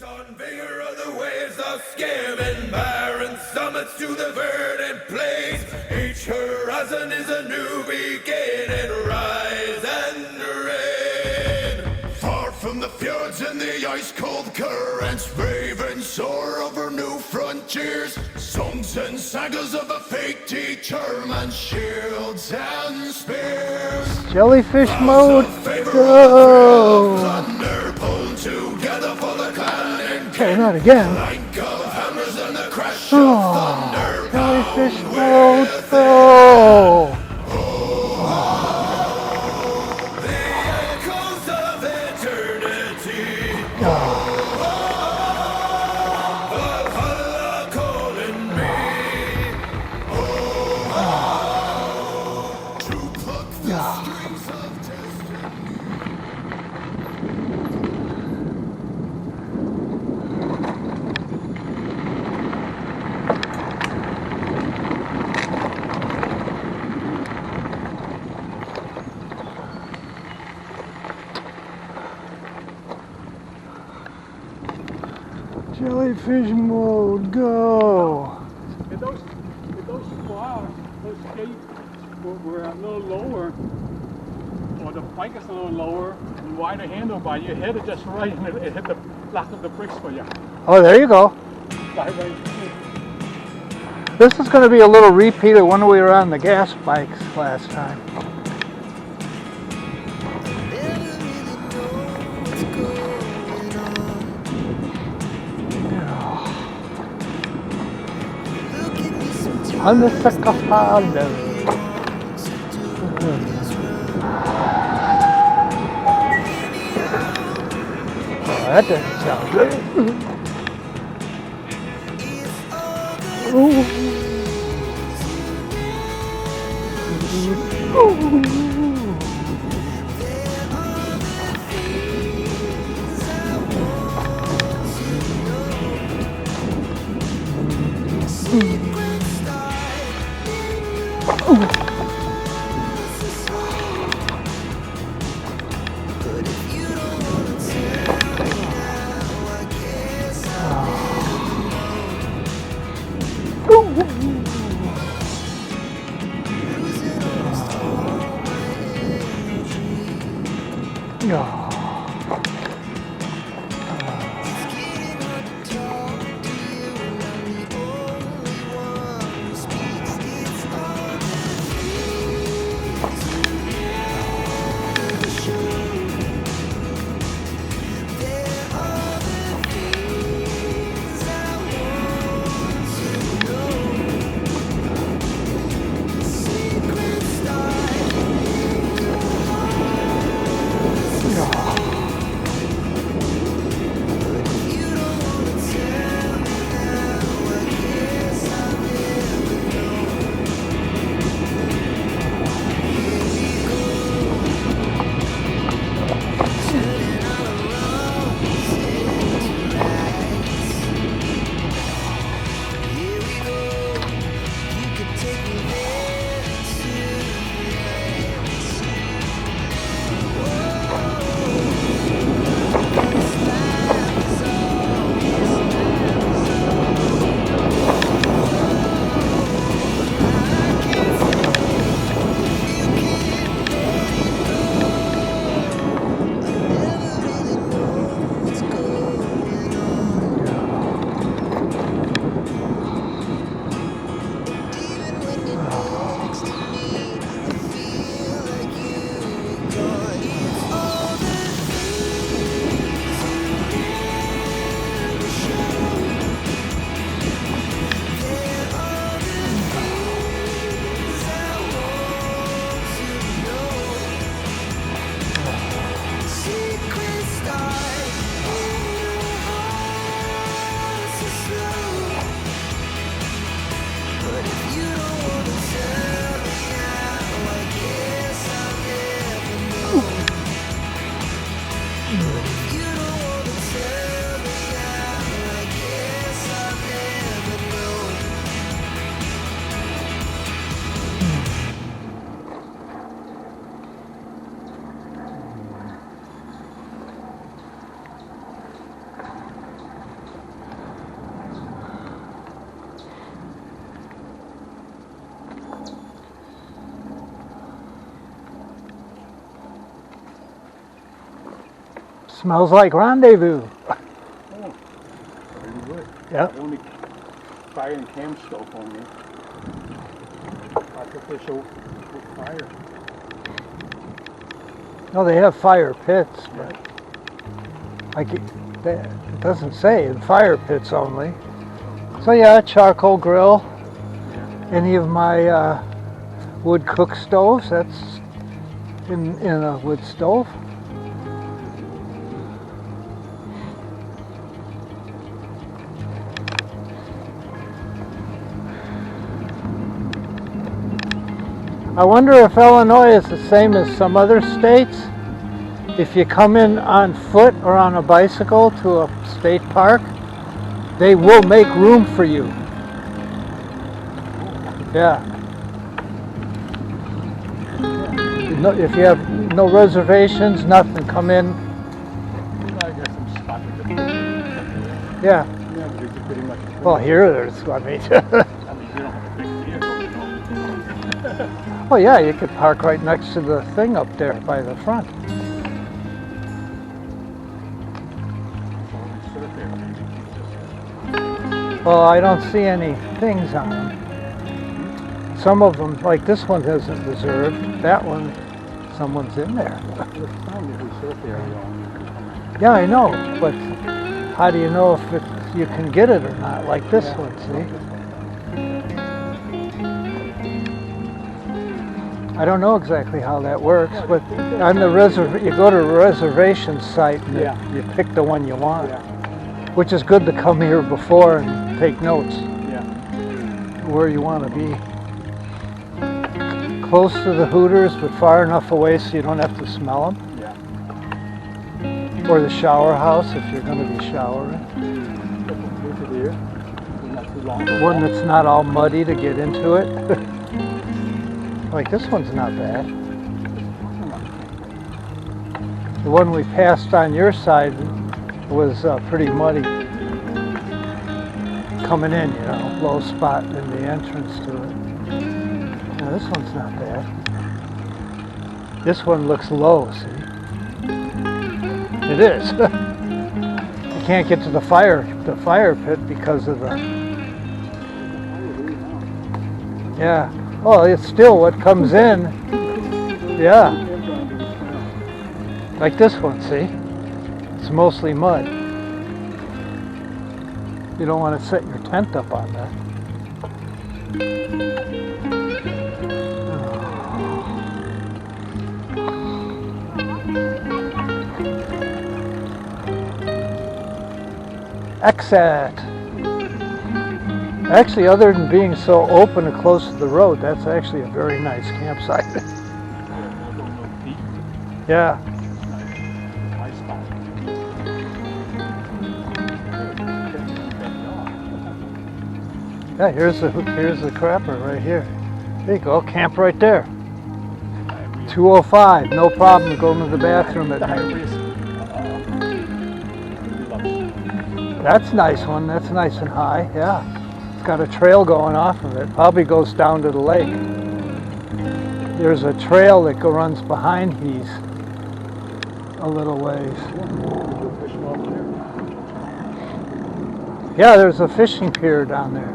On vigor of the waves of skimming barren summits to the verdant plains. Each horizon is a new beginning, rise and rain. Far from the fjords and the ice-cold currents, ravens soar over new frontiers. Songs and sagas of a Petite German shields and spears. Jellyfish mode, go! Thunder pulled together for the clan and Okay, not again. clank of hammers and the crash Oh, of thunder. jellyfish mode, go! The echoes of eternity. Valhalla calling me. To pluck the strings of destiny. Jellyfish mode, go! And those flowers, those skates were a little lower, or the Pike is a little lower, and wider handlebar. You hit it just right, and it hit the flat of the bricks for you. Oh, there you go. Right. This is going to be a little repeat of when we were on the gas bikes last time. On the Sakafado. That doesn't sound good. Ooh. Smells like rendezvous. Oh, very good. Yep. Only fire and camp stove on me. Artificial fire. No, they have fire pits, but it doesn't say fire pits only. So yeah, charcoal grill. Any of my wood cook stoves, that's in a wood stove. I wonder if Illinois is the same as some other states. If you come in on foot or on a bicycle to a state park, they will make room for you. Yeah. If you have no reservations, nothing, come in. I got some spot to go. Yeah. Yeah, but it's pretty much. Well, here there's, I mean. I mean, you don't have a big vehicle, you know. Oh yeah, you could park right next to the thing up there by the front. Well, I don't see any things on them. Some of them, like this one isn't reserved. That one, someone's in there. Yeah, I know, but how do you know if you can get it or not? Like this one, see? I don't know exactly how that works, but on the you go to a reservation site and you pick the one you want, which is good to come here before and take notes where you want to be. Close to the Hooters, but far enough away so you don't have to smell them. Or the shower house if you're going to be showering. One that's not all muddy to get into it. Like this one's not bad. The one we passed on your side was pretty muddy. Coming in, you know, low spot in the entrance to it. Now this one's not bad. This one looks low, see? It is. You can't get to the fire pit because of the... Yeah. Well, it's still what comes in. Yeah. Like this one, see? It's mostly mud. You don't want to set your tent up on that. Exit. Actually, other than being so open and close to the road, that's actually a very nice campsite. Yeah. Yeah, here's the crapper right here. There you go, camp right there. 205, no problem going to the bathroom at night. That's a nice one. That's nice and high. Yeah, it's got a trail going off of it. Probably goes down to the lake. There's a trail that runs behind these a little ways. Yeah, there's a fishing pier down there.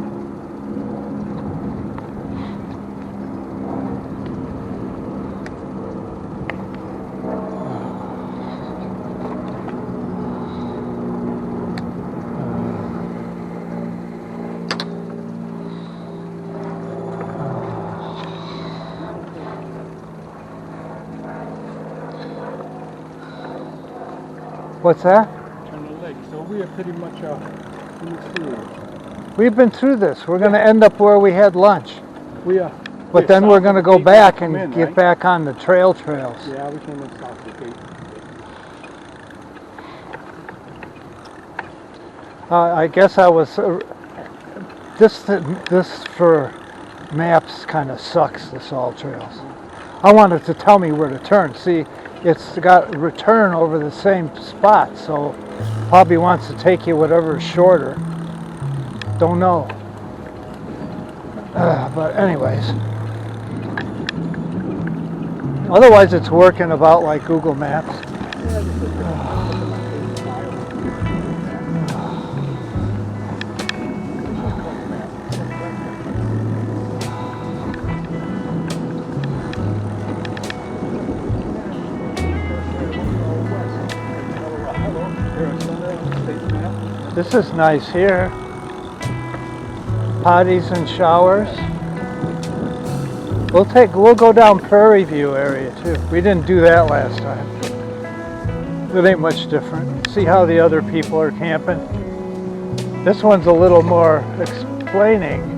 What's that? On the lake. So we are pretty much through. We've been through this. We're going to end up where we had lunch. We are. But then we're going to go back and get back on the trails. Yeah, we came in south of the gate. I guess I was... This for maps kind of sucks, this all trails. I wanted to tell me where to turn. See, it's got return over the same spot, so probably wants to take you whatever is shorter. Don't know. But anyways. Otherwise it's working about like Google Maps. This is nice here. Potties and showers. We'll go down Prairie View area too. We didn't do that last time. It ain't much different. See how the other people are camping. This one's a little more explaining.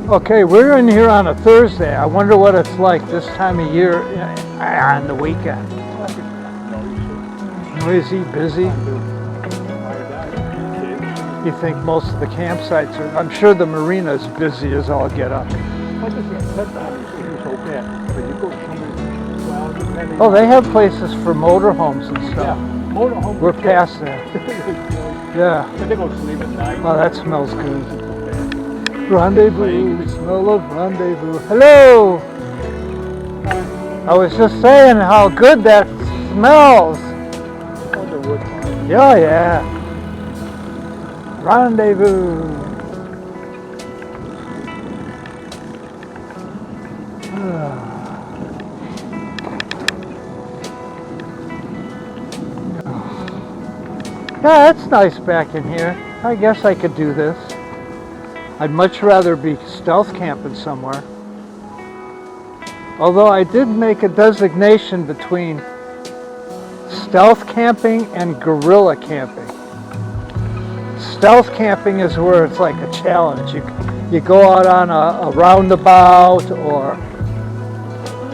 Okay, we're in here on a Thursday. I wonder what it's like this time of year on the weekend. Noisy, busy. You think most of the campsites are, I'm sure the marina's busy as all get up. Oh, they have places for motorhomes and stuff. Yeah, motorhome. We're past that. Yeah. But they go sleep at night. Oh, that smells good. Rendezvous, smell of rendezvous. Hello! I was just saying how good that smells. Yeah, yeah. Rendezvous. Yeah, it's nice back in here. I guess I could do this. I'd much rather be stealth camping somewhere. Although I did make a designation between stealth camping and guerrilla camping. Stealth camping is where it's like a challenge. You go out on a roundabout, or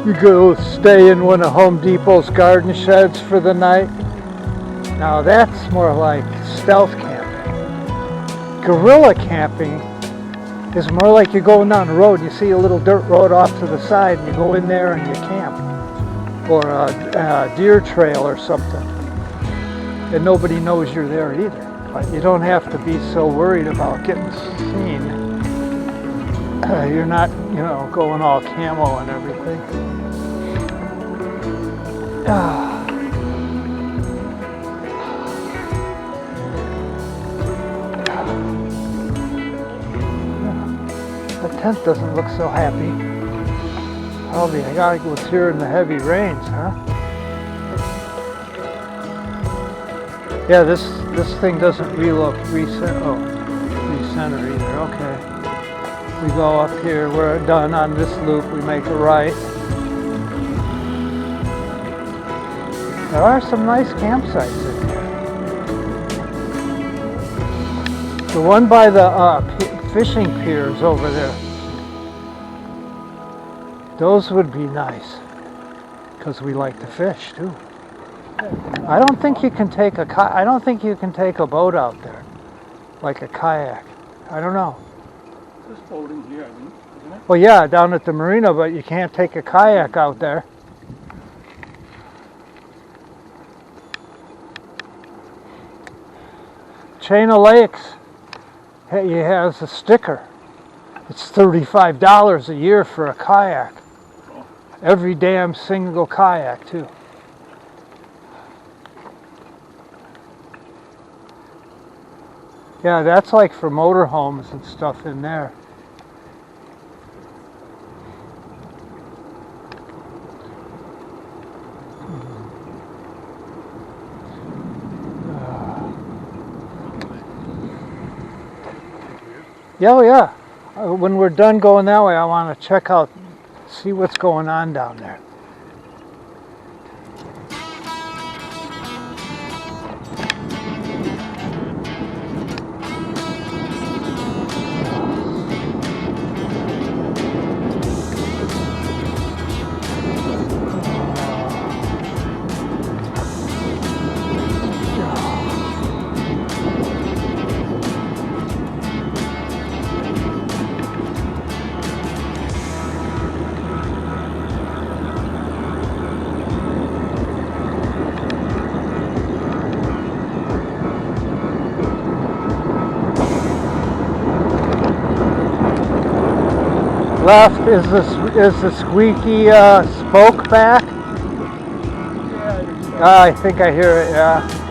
you go stay in one of Home Depot's garden sheds for the night. Now that's more like stealth camping. Guerrilla camping is more like you're going down the road, you see a little dirt road off to the side, and you go in there and you camp. Or a deer trail or something. And nobody knows you're there either. But you don't have to be so worried about getting seen. You're not, going all camo and everything. The tent doesn't look so happy. Probably I gotta go here in the heavy rains, huh? Yeah, this thing doesn't recenter either. Okay. We go up here, we're done on this loop, we make a right. There are some nice campsites in here. The one by the fishing piers over there. Those would be nice, because we like to fish too. I don't think you can take a boat out there, like a kayak. I don't know. This boat in here, isn't it? Well, yeah, down at the marina, but you can't take a kayak out there. Chain of Lakes, he has a sticker. It's $35 a year for a kayak. Every damn single kayak, too. Yeah, that's like for motorhomes and stuff in there. Yeah, oh yeah. When we're done going that way, I want to check out, see what's going on down there. Left is the squeaky spoke back? Yeah, I think I hear it, yeah.